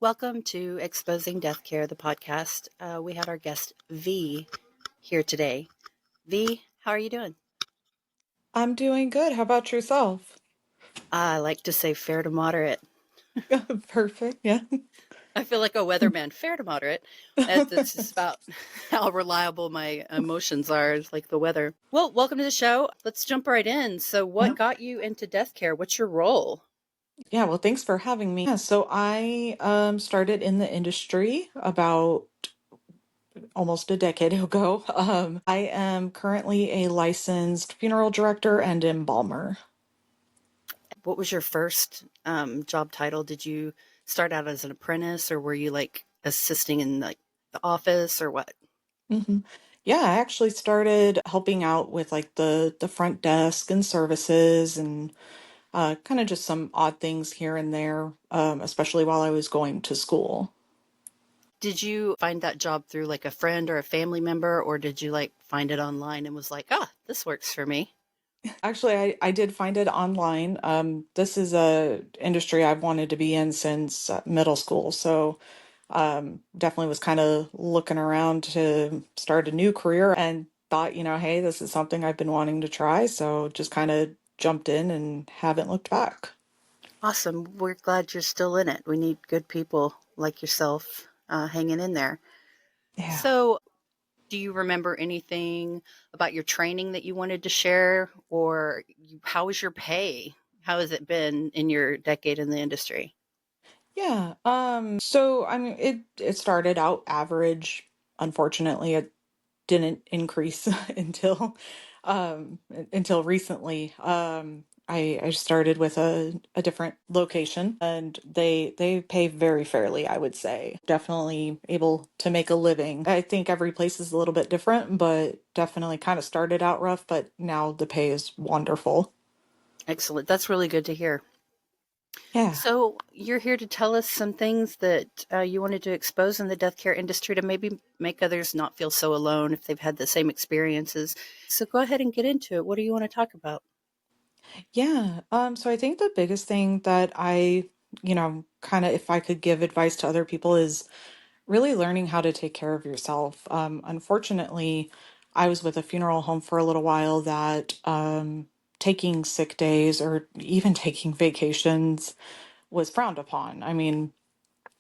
Welcome to Exposing Deathcare, the podcast. We have our guest V here today. V, how are you doing? I'm doing good. How about yourself? I like to say fair to moderate. Perfect. Yeah. I feel like a weatherman, fair to moderate. That's just about how reliable my emotions are, it's like the weather. Well, welcome to the show. Let's jump right in. So, what got you into Deathcare? What's your role? Yeah, well, thanks for having me. Yeah, so I started in the industry about almost a decade ago. I am currently a licensed funeral director and embalmer. What was your first job title? Did you start out as an apprentice, or were you like assisting in like the office, or what? hmm Yeah, I actually started helping out with like the front desk and services and kind of just some odd things here and there, especially while I was going to school. Did you find that job through like a friend or a family member, or did you like find it online and was like, this works for me? Actually, I did find it online. This is a industry I've wanted to be in since middle school, so definitely was kind of looking around to start a new career and thought, hey, this is something I've been wanting to try, so just kind of jumped in and haven't looked back. Awesome. We're glad you're still in it. We need good people like yourself hanging in there. Yeah. So, do you remember anything about your training that you wanted to share, or how was your pay? How has it been in your decade in the industry? Yeah. So I mean it started out average. Unfortunately, it didn't increase until recently. I started with a different location and they pay very fairly, I would say. Definitely able to make a living. I think every place is a little bit different, but definitely kind of started out rough, but now the pay is wonderful. Excellent. That's really good to hear. Yeah. So, you're here to tell us some things that you wanted to expose in the death care industry to maybe make others not feel so alone if they've had the same experiences. So, go ahead and get into it. What do you want to talk about? Yeah. So I think the biggest thing that kind of if I could give advice to other people is really learning how to take care of yourself. Unfortunately, I was with a funeral home for a little while that taking sick days or even taking vacations was frowned upon. I mean,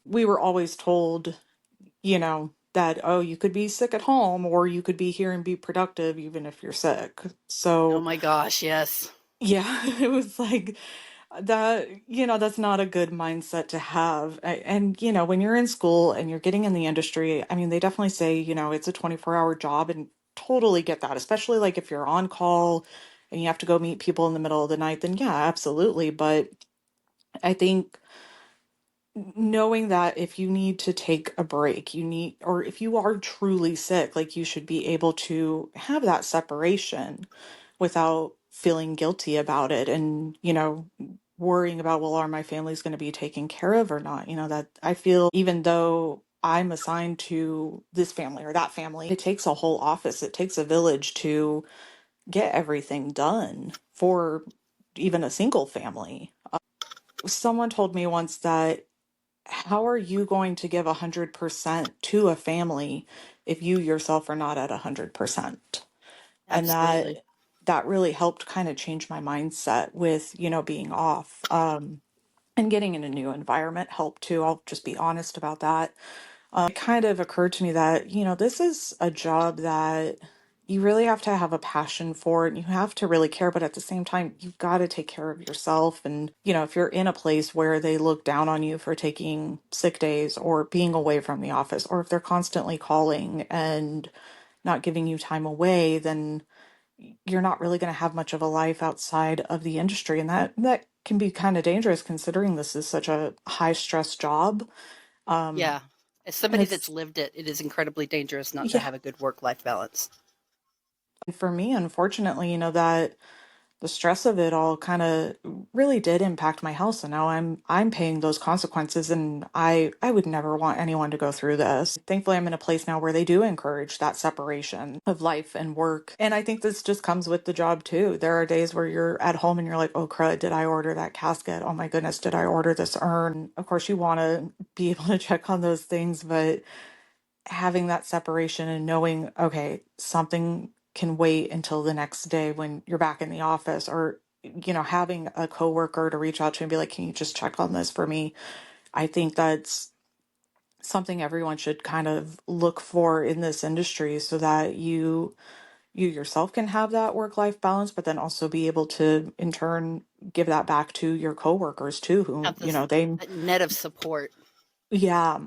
we were always told, that, oh, you could be sick at home or you could be here and be productive even if you're sick. Oh So, my gosh, yes. yeah, it was like, that that's not a good mindset to have. And when you're in school and you're getting in the industry, I mean they definitely say it's a 24-hour job, and totally get that, especially like if you're on call and you have to go meet people in the middle of the night, then yeah, absolutely. But I think knowing that if you need to take a break, or if you are truly sick, like you should be able to have that separation without feeling guilty about it and, worrying about, well, are my family's going to be taken care of or not? That I feel even though I'm assigned to this family or that family, it takes a whole office, it takes a village to get everything done for even a single family. Someone told me once that how are you going to give 100% to a family if you yourself are not at 100%? And Absolutely. that really helped kind of change my mindset with, being off. And getting in a new environment helped too. I'll just be honest about that. It kind of occurred to me that, this is a job that you really have to have a passion for it and you have to really care, but at the same time, you've got to take care of yourself. And, if you're in a place where they look down on you for taking sick days or being away from the office, or if they're constantly calling and not giving you time away, then you're not really going to have much of a life outside of the industry. And that can be kind of dangerous considering this is such a high stress job. Um, Yeah. As and somebody that's it's, lived it, it is incredibly dangerous not to yeah. have a good work life balance. For me, unfortunately, that the stress of it all kind of really did impact my health. So now I'm paying those consequences, and I would never want anyone to go through this. Thankfully, I'm in a place now where they do encourage that separation of life and work. And I think this just comes with the job too. There are days where you're at home and you're like, "Oh crud, did I order that casket? Oh my goodness, did I order this urn?" Of course, you want to be able to check on those things, but having that separation and knowing, okay, something can wait until the next day when you're back in the office, or, having a coworker to reach out to and be like, can you just check on this for me? I think that's something everyone should kind of look for in this industry so that you yourself can have that work-life balance, but then also be able to in turn give that back to your coworkers too, who, Have this they, that net of support. yeah,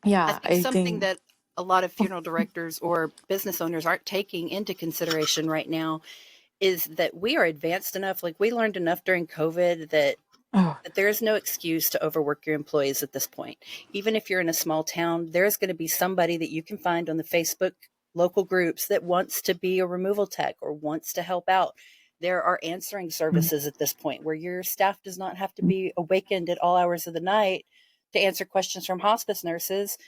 I yeah, think I something think, that a lot of funeral directors or business owners aren't taking into consideration right now is that we are advanced enough. Like, we learned enough during COVID oh, that there is no excuse to overwork your employees at this point. Even if you're in a small town, there's going to be somebody that you can find on the Facebook local groups that wants to be a removal tech or wants to help out. There are answering mm, services at this point where your staff does not have to be awakened at all hours of the night to answer questions from hospice nurses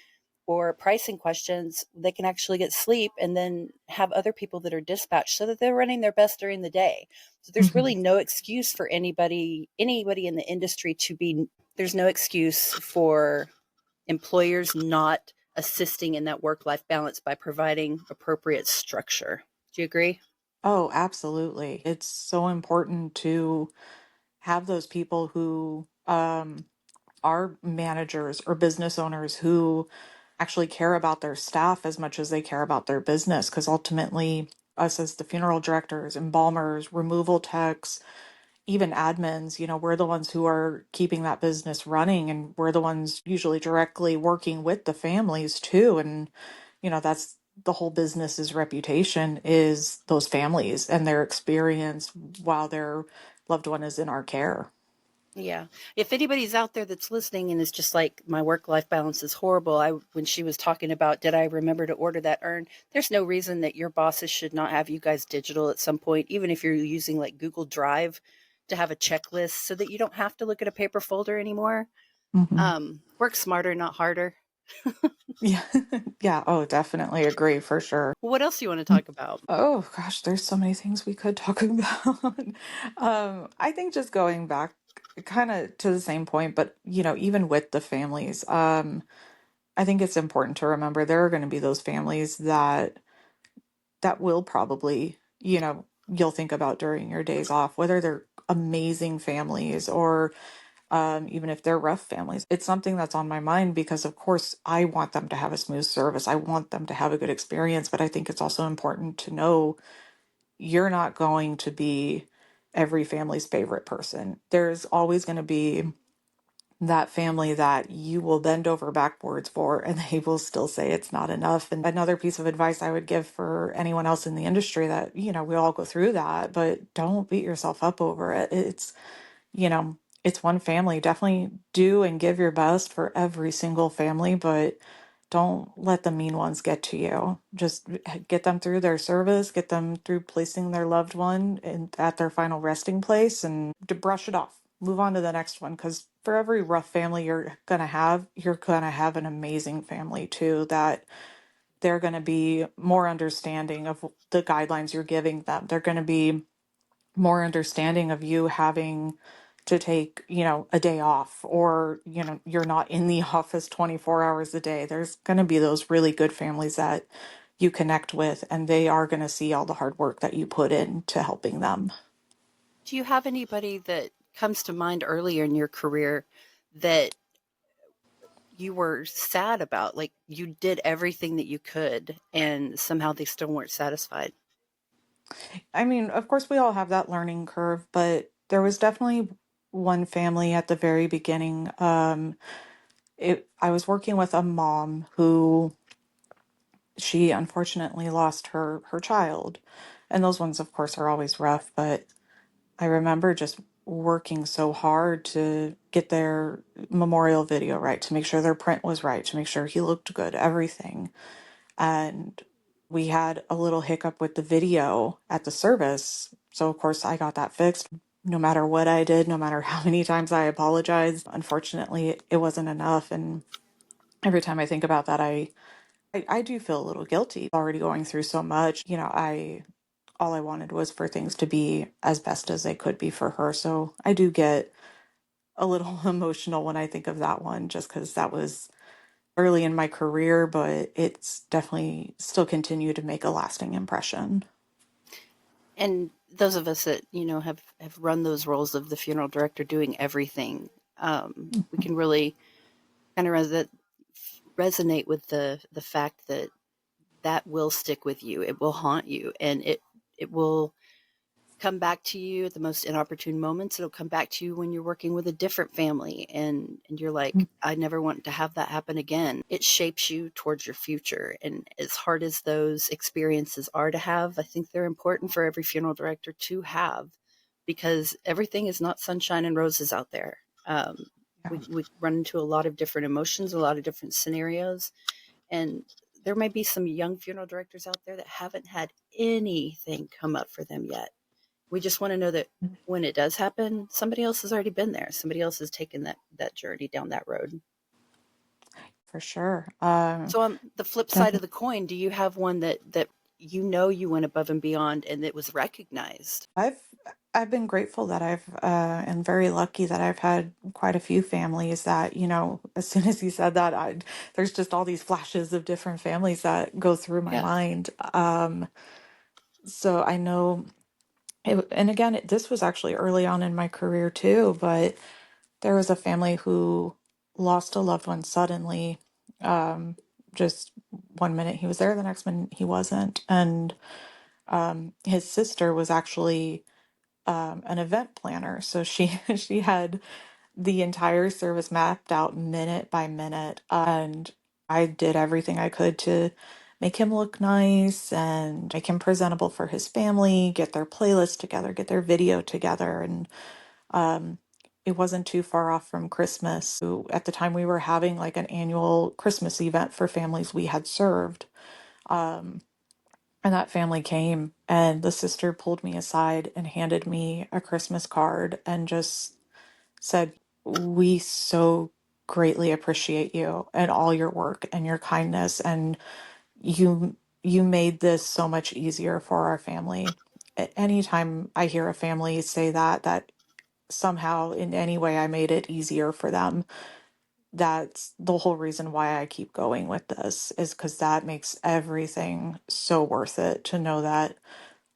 or pricing questions. They can actually get sleep and then have other people that are dispatched so that they're running their best during the day. So there's mhm. really no excuse for anybody in the industry to be, there's no excuse for employers not assisting in that work-life balance by providing appropriate structure. Do you agree? Oh, absolutely. It's so important to have those people who are managers or business owners who actually care about their staff as much as they care about their business. Because ultimately, us as the funeral directors, embalmers, removal techs, even admins, we're the ones who are keeping that business running, and we're the ones usually directly working with the families too. And, that's the whole business's reputation is those families and their experience while their loved one is in our care. Yeah. If anybody's out there that's listening and is just like, my work life balance is horrible, when she was talking about, did I remember to order that urn? There's no reason that your bosses should not have you guys digital at some point, even if you're using like Google Drive to have a checklist so that you don't have to look at a paper folder anymore. Hmm. Work smarter, not harder. Yeah. Yeah. Oh, definitely agree for sure. Well, what else do you want to talk about? Oh gosh, there's so many things we could talk about. I think just going back kind of to the same point, but even with the families, I think it's important to remember there are going to be those families that will probably, you'll think about during your days off, whether they're amazing families or even if they're rough families. It's something that's on my mind because, of course, I want them to have a smooth service. I want them to have a good experience, but I think it's also important to know you're not going to be every family's favorite person. There's always going to be that family that you will bend over backwards for, and they will still say it's not enough. And another piece of advice I would give for anyone else in the industry that, we all go through that, but don't beat yourself up over it. It's one family. Definitely do and give your best for every single family, but don't let the mean ones get to you. Just get them through their service, get them through placing their loved one at their final resting place, and to brush it off. Move on to the next one, because for every rough family you're going to have an amazing family too, that they're going to be more understanding of the guidelines you're giving them. They're going to be more understanding of you having to take, a day off, or, you're not in the office 24 hours a day. There's going to be those really good families that you connect with, and they are going to see all the hard work that you put into helping them. Do you have anybody that comes to mind earlier in your career that you were sad about? Like, you did everything that you could and somehow they still weren't satisfied? I mean, of course, we all have that learning curve, but there was definitely one family at the very beginning. I was working with a mom who she unfortunately lost her child, and those ones, of course, are always rough. But I remember just working so hard to get their memorial video right, to make sure their print was right, to make sure he looked good, everything. And we had a little hiccup with the video at the service. So of course I got that fixed. No matter what I did, no matter how many times I apologized, unfortunately it wasn't enough. And every time I think about that, I do feel a little guilty already going through so much. I all I wanted was for things to be as best as they could be for her. So I do get a little emotional when I think of that one, just because that was early in my career, but it's definitely still continued to make a lasting impression. And those of us that, have run those roles of the funeral director doing everything, we can really kind of resonate with the fact that that will stick with you. It will haunt you, and it will come back to you at the most inopportune moments. It'll come back to you when you're working with a different family, and you're like, I never want to have that happen again. It shapes you towards your future. And as hard as those experiences are to have, I think they're important for every funeral director to have, because everything is not sunshine and roses out there. Yeah, We run into a lot of different emotions, a lot of different scenarios, and there may be some young funeral directors out there that haven't had anything come up for them yet. We just want to know that when it does happen, somebody else has already been there. Somebody else has taken that journey down that road. for sure. So on the flip side of Definitely. the coin, do you have one that you went above and beyond and it was recognized? I've I've been grateful that I've and very lucky that I've had quite a few families that, as soon as you said that, there's just all these flashes of different families that go through my Yeah. mind. So I know and again, this was actually early on in my career too, but there was a family who lost a loved one suddenly. Um, just one minute he was there, the next minute he wasn't. And his sister was actually an event planner. So she she had the entire service mapped out minute by minute. And I did everything I could to make him look nice and make him presentable for his family, get their playlist together, get their video together. And um, it wasn't too far off from Christmas. So at the time, we were having like an annual Christmas event for families we had served. Um, and that family came, and the sister pulled me aside and handed me a Christmas card and just said, "We so greatly appreciate you and all your work and your kindness, and you made this so much easier for our family." Anytime I hear a family say that somehow in any way I made it easier for them, that's the whole reason why I keep going with this, is because that makes everything so worth it to know that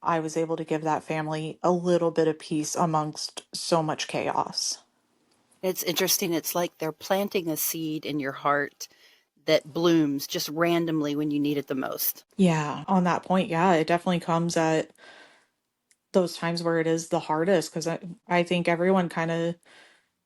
I was able to give that family a little bit of peace amongst so much chaos. It's interesting. It's like they're planting a seed in your heart that blooms just randomly when you need it the most. Yeah, on that point, yeah, it definitely comes at those times where it is the hardest, because I think everyone kind of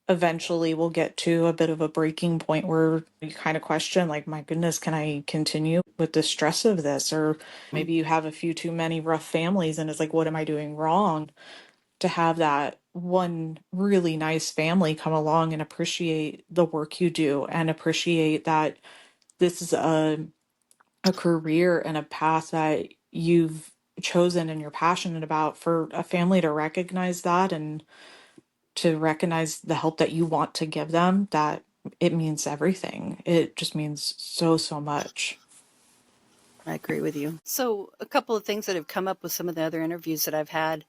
eventually will get to a bit of a breaking point where you kind of question, like, my goodness, can I continue with the stress of this? Or maybe you have a few too many rough families and it's like, what am I doing wrong? To have that one really nice family come along and appreciate the work you do and appreciate that this is a career and a path that you've chosen and you're passionate about, for a family to recognize that and to recognize the help that you want to give them, that it means everything. It just means so, so much. I agree with you. So, a couple of things that have come up with some of the other interviews that I've had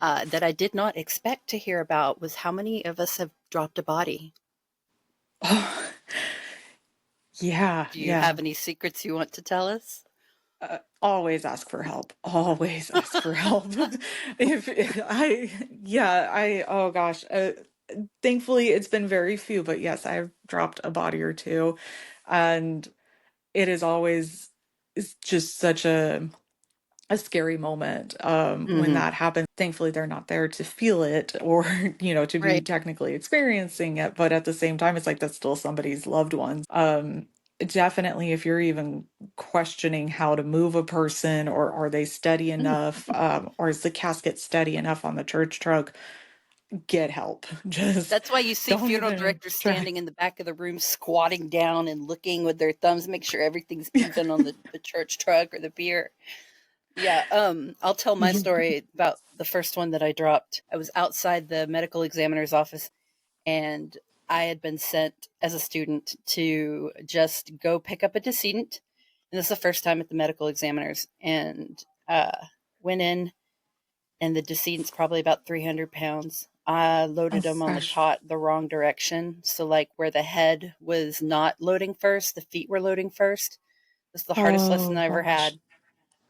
that I did not expect to hear about was how many of us have dropped a body. Yeah, Do you yeah. have any secrets you want to tell us? Always ask for help. Always ask for help. Oh gosh. Thankfully, it's been very few, but yes, I've dropped a body or two. And it is always, it's just such a scary moment when Hmm. that happens. Thankfully, they're not there to feel it or, to be Right. technically experiencing it. But at the same time, it's like that's still somebody's loved ones. Definitely, if you're even questioning how to move a person, or are they steady enough, or is the casket steady enough on the church truck, get help. Just That's why you see don't funeral even directors try. standing in the back of the room, squatting down and looking with their thumbs, make sure everything's even on the church truck or the beer. Yeah, I'll tell my story about the first one that I dropped. I was outside the medical examiner's office, and I had been sent as a student to just go pick up a decedent. And this is the first time at the medical examiner's, and went in, and the decedent's probably about 300 pounds. I Oh loaded him on the gosh. cot the wrong direction. So, like, where the head was not loading first, the feet were loading first. This is the hardest lesson Oh I ever gosh. had.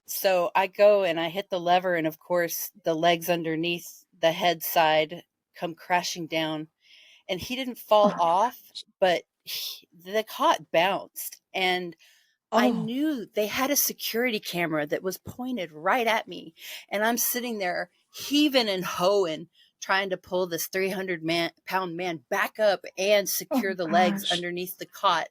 So I go and I hit the lever, and of course, the legs underneath the head side come crashing down. And he didn't fall Oh off, but the cot bounced. And I oh. knew they had a security camera that was pointed right at me. And I'm sitting there heaving and hoeing, trying to pull this 300-pound man back up and secure Oh the legs gosh. underneath the cot.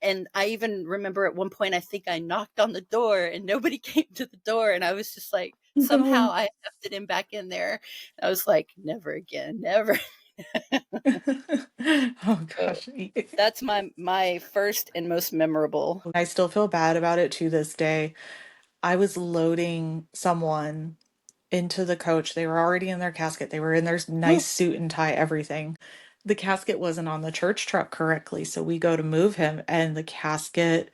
And I even remember at one point, I think I knocked on the door and nobody came to the door. And I was just like, somehow No. I hefted him back in there. I was like, never again, never. Oh So gosh. that's my first and most memorable. I still feel bad about it to this day. I was loading someone into the coach. They were already in their casket. They were in their nice suit and tie, everything. The casket wasn't on the church truck correctly. So we go to move him, and the casket,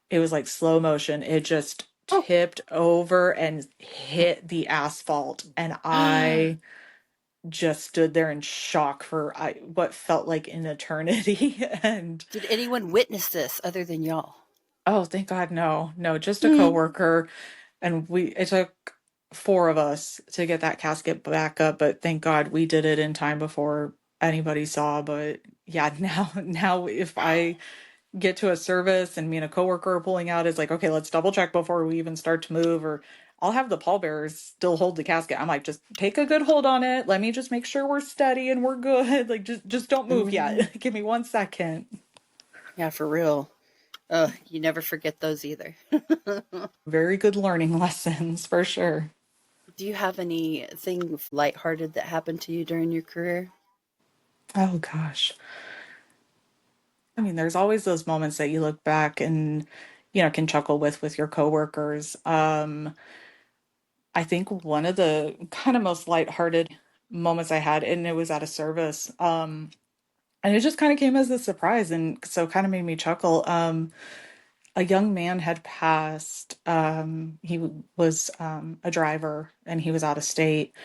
it was like slow motion. It just tipped over and hit the asphalt. And I just stood there in shock for what felt like an eternity. And Did anyone witness this other than y'all? oh, thank God, no, no, just a Mm. coworker. And it took four of us to get that casket back up, but thank God we did it in time before anybody saw. But yeah, now if I get to a service and me and a coworker are pulling out, it's like, okay, let's double check before we even start to move. Or I'll have the pallbearers still hold the casket. I'm like, just take a good hold on it. Let me just make sure we're steady and we're good. Like, just don't move Mm. yet. Give me 1 second. Yeah, for real. You never forget those either. Very good learning lessons for sure. Do you have anything lighthearted that happened to you during your career? Oh gosh. I mean, there's always those moments that you look back and, can chuckle with your coworkers. I think one of the kind of most lighthearted moments I had, and it was at a service, and it just kind of came as a surprise, and so kind of made me chuckle. A young man had passed. He was a driver, and he was out of state.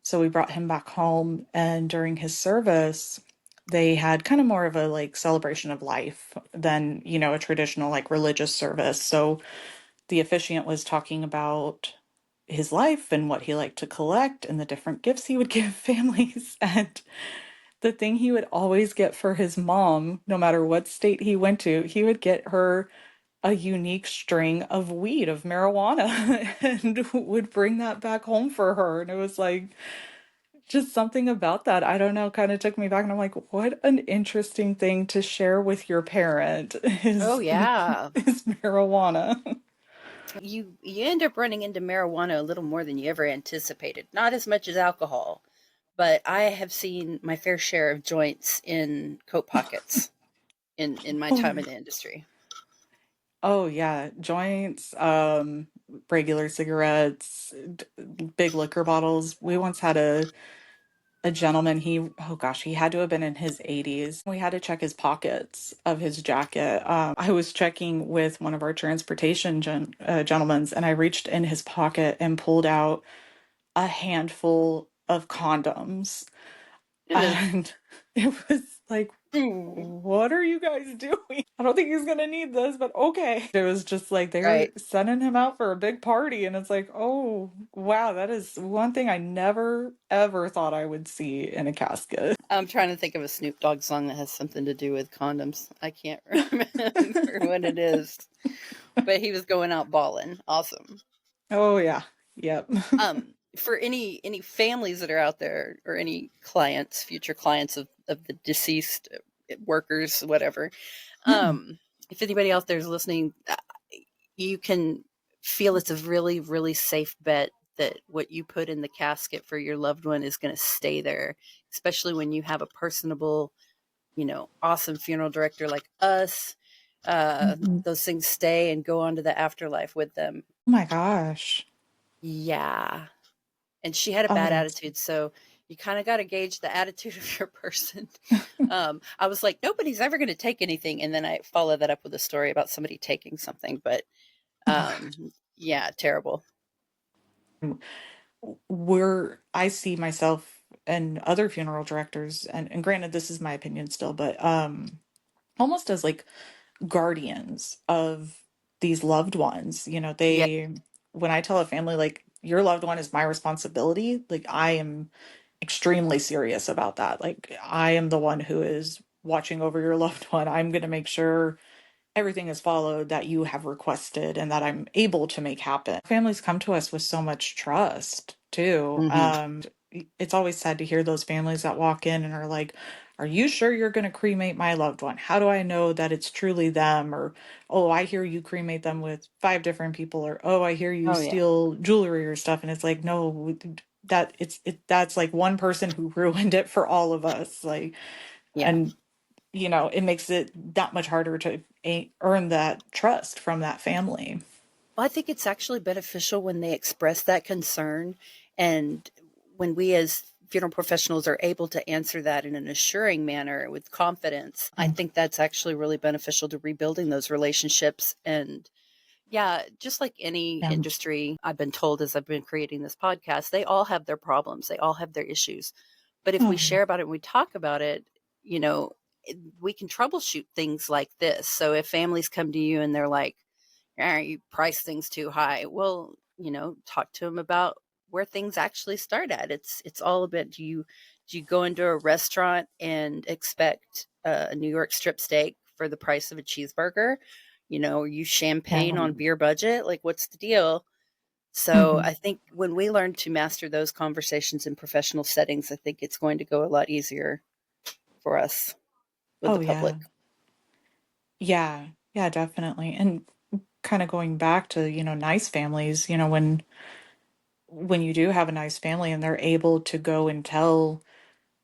So we brought him back home, and during his service, they had kind of more of a like celebration of life than, a traditional like religious service. So the officiant was talking about his life and what he liked to collect and the different gifts he would give families. And the thing he would always get for his mom, no matter what state he went to, he would get her a unique string of weed, of marijuana, and would bring that back home for her. And it was like, just something about that, I don't know, kind of took me back, and I'm like, what an interesting thing to share with your parent Oh is yeah. is marijuana. You end up running into marijuana a little more than you ever anticipated. Not as much as alcohol, but I have seen my fair share of joints in coat pockets in my Oh, time in the industry. oh yeah, joints, regular cigarettes, big liquor bottles. We once had a gentleman, oh gosh, he had to have been in his 80s. We had to check his pockets of his jacket. I was checking with one of our transportation gentlemen, and I reached in his pocket and pulled out a handful of condoms. Ugh. And it was like, Mm. what are you guys doing? I don't think he's gonna need this, but okay. It was just like they were Right. sending him out for a big party, and it's like, oh wow, that is one thing I never ever thought I would see in a casket. I'm trying to think of a Snoop Dogg song that has something to do with condoms. I can't remember what it is, but he was going out balling. Awesome. Oh yeah, yep. For any families that are out there, or any clients, future clients of the deceased workers, whatever. Um, if anybody out there is listening, you can feel it's a really, really safe bet that what you put in the casket for your loved one is going to stay there, especially when you have a personable, awesome funeral director like us. Mhm. those things stay and go on to the afterlife with them. Oh my gosh. Yeah. And she had a Oh, bad that's attitude, so you kind of got to gauge the attitude of your person. I was like, nobody's ever going to take anything, and then I followed that up with a story about somebody taking something. But yeah, terrible. I see myself and other funeral directors, and granted, this is my opinion still, but almost as like guardians of these loved ones. Yeah, When I tell a family, like, your loved one is my responsibility, like, I am extremely serious about that. Like, I am the one who is watching over your loved one. I'm going to make sure everything is followed that you have requested and that I'm able to make happen. Families come to us with so much trust too. hmm It's always sad to hear those families that walk in and are like, "Are you sure you're going to cremate my loved one? How do I know that it's truly them?" Or, "Oh, I hear you cremate them with five different people," or, "Oh, I hear you Oh yeah, steal jewelry or stuff." And it's like, no, that's like one person who ruined it for all of us. Like, yeah. and it makes it that much harder to earn that trust from that family. Well, I think it's actually beneficial when they express that concern, and when we as funeral professionals are able to answer that in an assuring manner with confidence. I Mm. think that's actually really beneficial to rebuilding those relationships. And yeah, just like any Yeah. industry, I've been told as I've been creating this podcast, they all have their problems, they all have their issues. But if we Oh, yeah. share about it and we talk about it, you know, we can troubleshoot things like this. So if families come to you and they're like, you price things too high. Well, talk to them about where things actually start at. It's all about, do you go into a restaurant and expect a New York strip steak for the price of a cheeseburger? Are you champagne on beer budget? Like, what's the deal? So Mhm. I think when we learn to master those conversations in professional settings, I think it's going to go a lot easier for us with the Oh, public. yeah. Yeah. Yeah, definitely. And kind of going back to, nice families, when you do have a nice family and they're able to go and tell,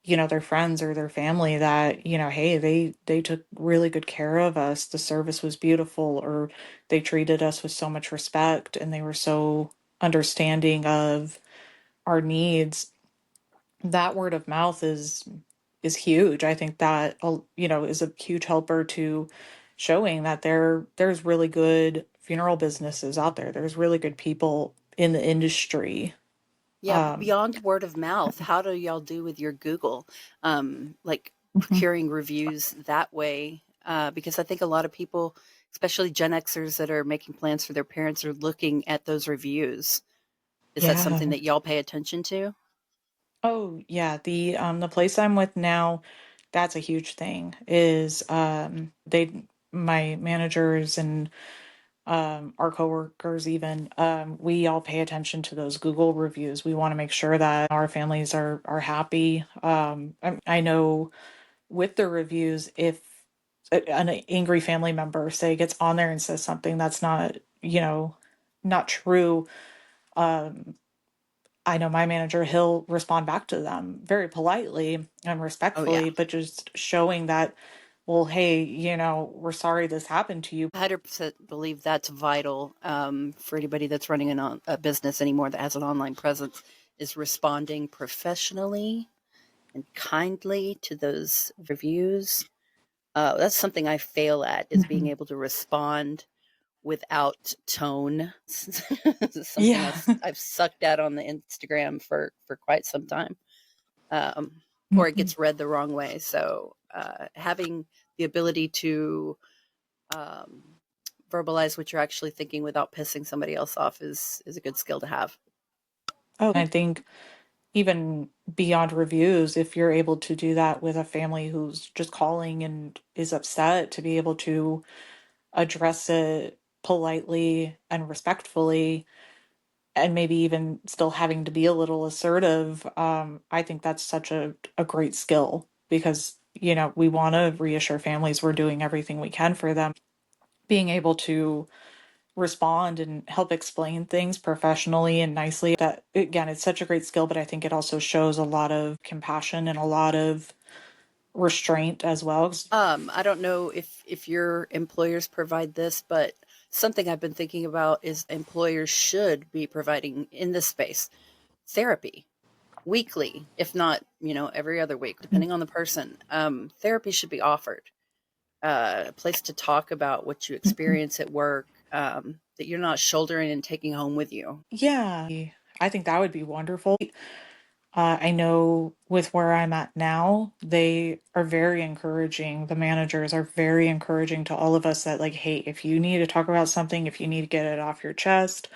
their friends or their family that, hey, they took really good care of us. The service was beautiful, or they treated us with so much respect and they were so understanding of our needs. That word of mouth is huge. I think that is a huge helper to showing that there's really good funeral businesses out there. There's really good people in the industry. Yeah, Um, beyond word of mouth, how do y'all do with your Google? Like mhm. procuring reviews that way? Because I think a lot of people, especially Gen Xers that are making plans for their parents, are looking at those reviews. Is that something Yeah. that y'all pay attention to? Oh, yeah. The place I'm with now, that's a huge thing. Is my managers and our coworkers even, we all pay attention to those Google reviews. We want to make sure that our families are happy. I know with the reviews, if an angry family member, say, gets on there and says something that's not true, um, I know my manager, he'll respond back to them very politely and Oh yeah, respectfully, but just showing that, well, hey, we're sorry this happened to you. 100% believe that's vital for anybody that's running a business anymore that has an online presence. Is responding professionally and kindly to those reviews. That's something I fail at, is being Mhm. able to respond without tone. This is something Yeah. I've sucked at on the Instagram for quite some time, or it Mhm. gets read the wrong way. So having the ability to um, verbalize what you're actually thinking without pissing somebody else off is a good skill to have. Oh, I think even beyond reviews, if you're able to do that with a family who's just calling and is upset, to be able to address it politely and respectfully, and maybe even still having to be a little assertive, I think that's such a great skill because, we want to reassure families we're doing everything we can for them. Being able to respond and help explain things professionally and nicely, that again, it's such a great skill, but I think it also shows a lot of compassion and a lot of restraint as well. I don't know if your employers provide this, but something I've been thinking about is employers should be providing in this space therapy weekly, if not, every other week, depending on the person. Therapy should be offered. A place to talk about what you experience at work, that you're not shouldering and taking home with you. Yeah, I think that would be wonderful. I know with where I'm at now, they are very encouraging. The managers are very encouraging to all of us that, like, hey, if you need to talk about something, if you need to get it off your chest,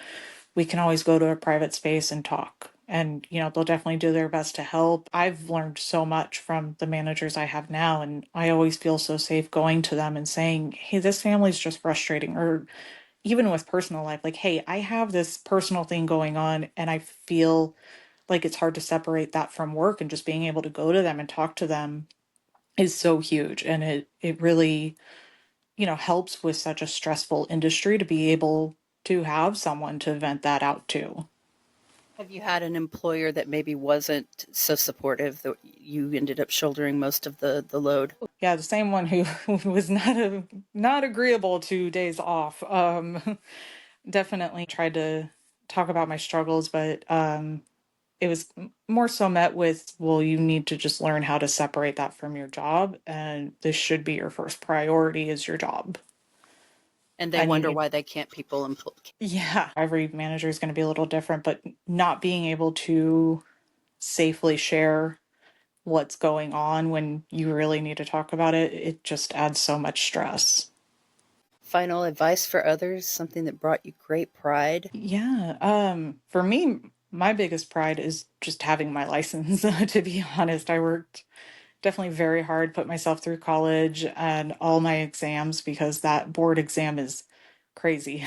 we can always go to a private space and talk. And, they'll definitely do their best to help. I've learned so much from the managers I have now, and I always feel so safe going to them and saying, hey, this family's just frustrating. Or even with personal life, like, hey, I have this personal thing going on, and I feel like it's hard to separate that from work, and just being able to go to them and talk to them is so huge. And it really, helps with such a stressful industry to be able to have someone to vent that out to. Have you had an employer that maybe wasn't so supportive that you ended up shouldering most of the load? Yeah, the same one who was not agreeable to days off. Definitely tried to talk about my struggles, but it was more so met with, well, you need to just learn how to separate that from your job, and this should be your first priority is your job. And they And you wonder need, why they can't people employ. yeah, every manager is going to be a little different, but not being able to safely share what's going on when you really need to talk about it, it just adds so much stress. Final advice for others, something that brought you great pride. Yeah, for me, my biggest pride is just having my license, to be honest. I worked definitely very hard, put myself through college and all my exams because that board exam is crazy.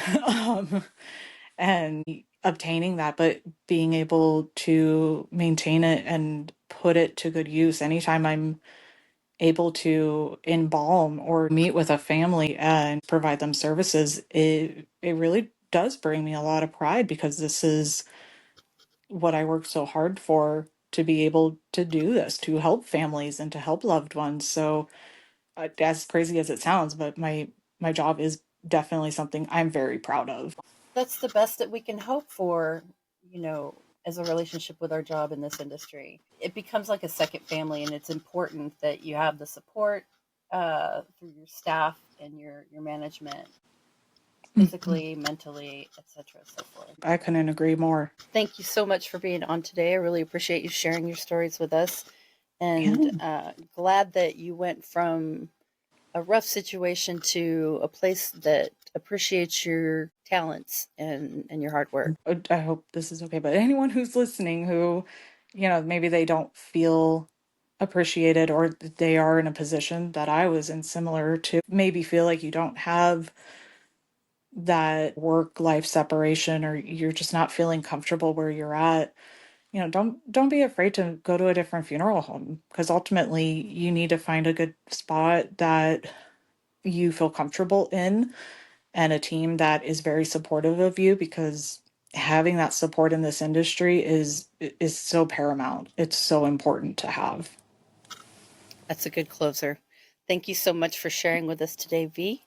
And obtaining that, but being able to maintain it and put it to good use anytime I'm able to embalm or meet with a family and provide them services, it really does bring me a lot of pride because this is what I worked so hard for, to be able to do this, to help families and to help loved ones. So as crazy as it sounds, but my job is definitely something I'm very proud of. That's the best that we can hope for, you know, as a relationship with our job in this industry. It becomes like a second family, and it's important that you have the support through your staff and your management, physically, mentally, etc., so forth. I couldn't agree more. Thank you so much for being on today. I really appreciate you sharing your stories with us, and Yeah. glad that you went from a rough situation to a place that appreciates your talents and your hard work. I hope this is okay, but anyone who's listening who, maybe they don't feel appreciated, or they are in a position that I was in, similar to, maybe feel like you don't have that work life separation, or you're just not feeling comfortable where you're at, don't be afraid to go to a different funeral home, because ultimately you need to find a good spot that you feel comfortable in, and a team that is very supportive of you, because having that support in this industry is so paramount. It's so important to have. That's a good closer. Thank you so much for sharing with us today, V.